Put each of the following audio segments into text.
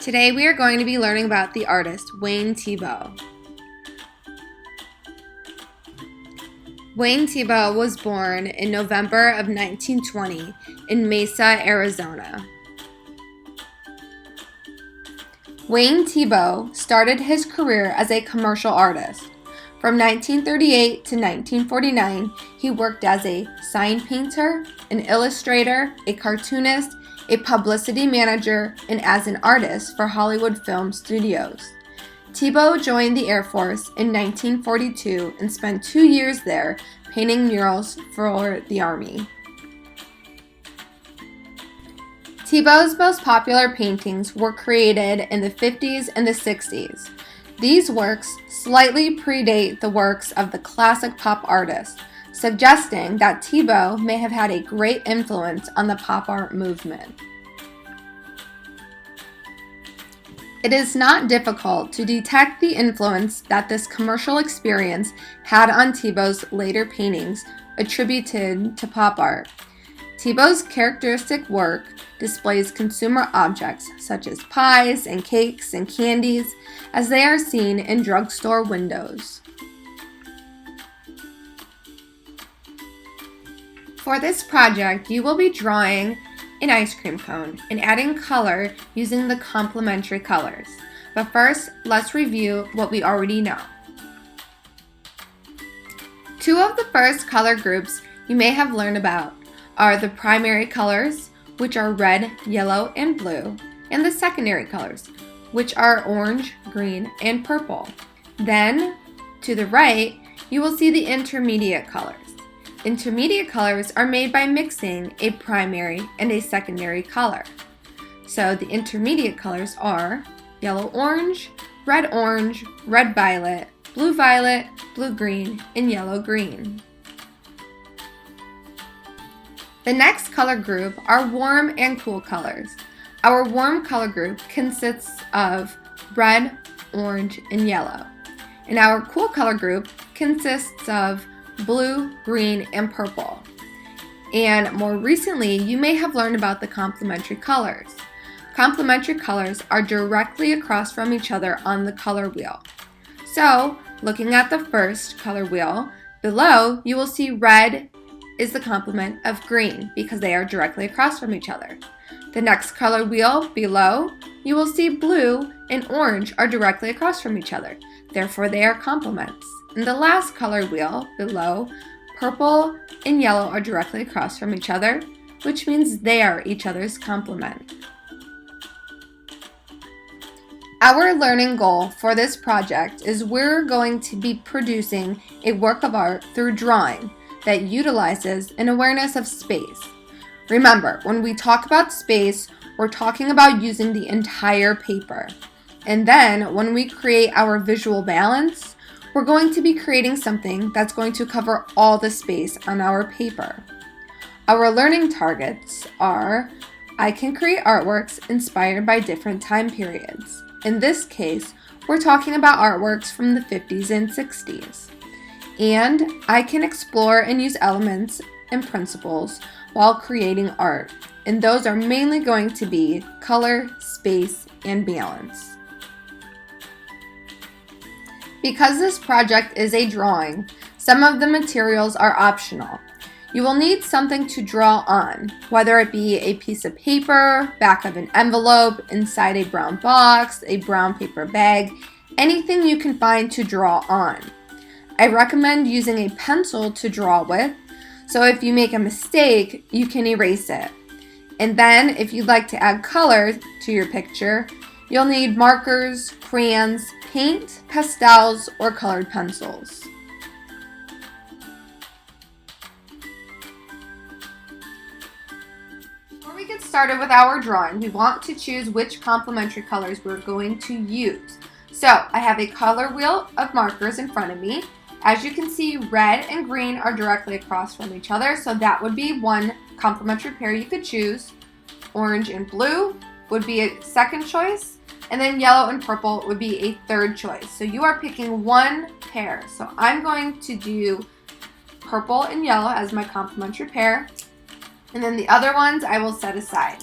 Today we are going to be learning about the artist Wayne Thiebaud. Wayne Thiebaud was born in November of 1920 in Mesa, Arizona. Wayne Thiebaud started his career as a commercial artist. From 1938 to 1949, he worked as a sign painter, an illustrator, a cartoonist, a publicity manager, and as an artist for Hollywood film studios. Thiebaud joined the Air Force in 1942 and spent 2 years there painting murals for the Army. Thiebaud's most popular paintings were created in the 50s and the 60s. These works slightly predate the works of the classic pop artists, suggesting that Thiebaud may have had a great influence on the pop art movement. It is not difficult to detect the influence that this commercial experience had on Thiebaud's later paintings attributed to pop art. Thiebaud's characteristic work displays consumer objects such as pies and cakes and candies as they are seen in drugstore windows. For this project, you will be drawing an ice cream cone and adding color using the complementary colors. But first, let's review what we already know. Two of the first color groups you may have learned about are the primary colors, which are red, yellow, and blue, and the secondary colors, which are orange, green, and purple. Then, to the right, you will see the intermediate colors. Intermediate colors are made by mixing a primary and a secondary color. So the intermediate colors are yellow-orange, red-violet, blue-green, and yellow-green. The next color group are warm and cool colors. Our warm color group consists of red, orange, and yellow. And our cool color group consists of blue, green, and purple. And more recently, you may have learned about the complementary colors. Complementary colors are directly across from each other on the color wheel. So, looking at the first color wheel, below you will see red is the complement of green because they are directly across from each other. The next color wheel below, you will see blue and orange are directly across from each other. Therefore, they are complements. In the last color wheel below, purple and yellow are directly across from each other, which means they are each other's complement. Our learning goal for this project is we're going to be producing a work of art through drawing that utilizes an awareness of space. Remember, when we talk about space, we're talking about using the entire paper. And then when we create our visual balance, we're going to be creating something that's going to cover all the space on our paper. Our learning targets are, I can create artworks inspired by different time periods. In this case, we're talking about artworks from the 50s and 60s. And I can explore and use elements and principles while creating art. And those are mainly going to be color, space, and balance. Because this project is a drawing, some of the materials are optional. You will need something to draw on, whether it be a piece of paper, back of an envelope, inside a brown box, a brown paper bag, anything you can find to draw on. I recommend using a pencil to draw with, so if you make a mistake, you can erase it. And then, if you'd like to add color to your picture, you'll need markers, crayons, paint, pastels, or colored pencils. Before we get started with our drawing, we want to choose which complementary colors we're going to use. So, I have a color wheel of markers in front of me. As you can see, red and green are directly across from each other, so that would be one complementary pair you could choose. Orange and blue would be a second choice, and then yellow and purple would be a third choice. So you are picking one pair. So I'm going to do purple and yellow as my complementary pair, and then the other ones I will set aside.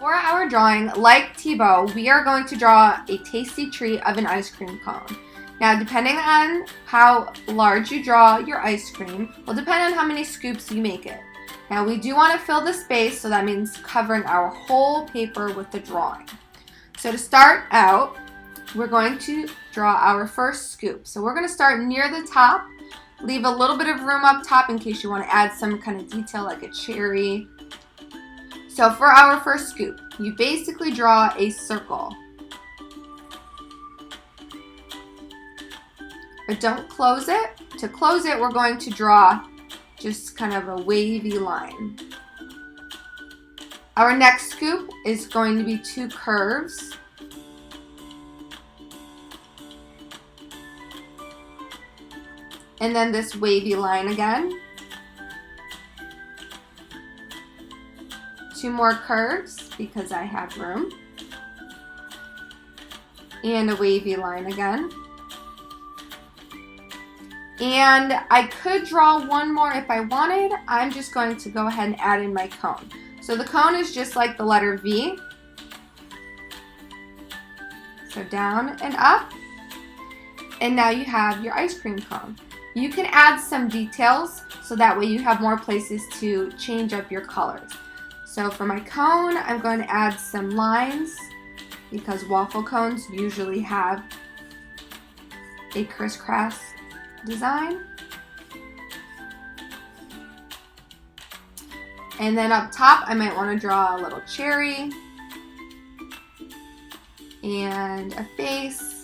For our drawing, like Thibaut, we are going to draw a tasty treat of an ice cream cone. Now, depending on how large you draw your ice cream, will depend on how many scoops you make it. Now, we do want to fill the space, so that means covering our whole paper with the drawing. So to start out, we're going to draw our first scoop. So we're going to start near the top, leave a little bit of room up top in case you want to add some kind of detail like a cherry. So for our first scoop, you basically draw a circle. But don't close it. To close it, we're going to draw just kind of a wavy line. Our next scoop is going to be 2 curves. And then this wavy line again. 2 more curves because I have room. And a wavy line again. And I could draw one more if I wanted. I'm just going to go ahead and add in my cone. So the cone is just like the letter V. So down and up. And now you have your ice cream cone. You can add some details so that way you have more places to change up your colors. So for my cone, I'm going to add some lines because waffle cones usually have a crisscross design. And then up top, I might want to draw a little cherry and a face.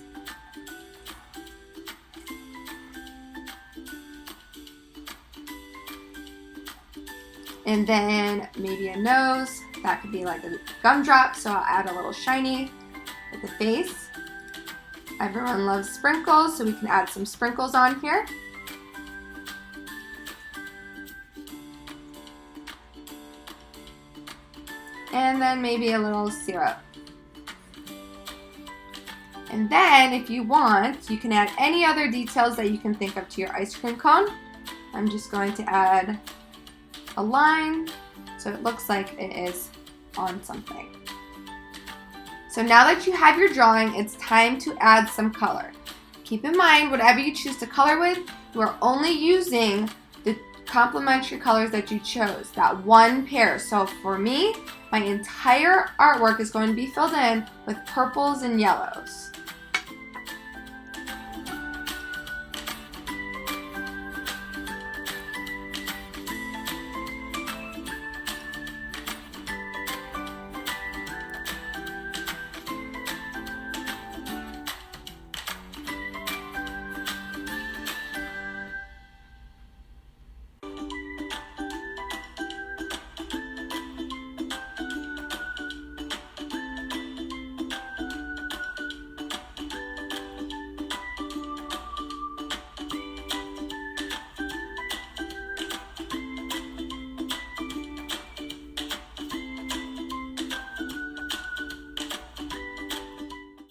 And then maybe a nose. That could be like a gumdrop, so I'll add a little shiny with the face. Everyone loves sprinkles, so we can add some sprinkles on here. And then maybe a little syrup. And then, if you want, you can add any other details that you can think of to your ice cream cone. I'm just going to add a line so it looks like it is on something. So now that you have your drawing, it's time to add some color. Keep in mind, whatever you choose to color with, you are only using the complementary colors that you chose, that one pair. So for me, my entire artwork is going to be filled in with purples and yellows.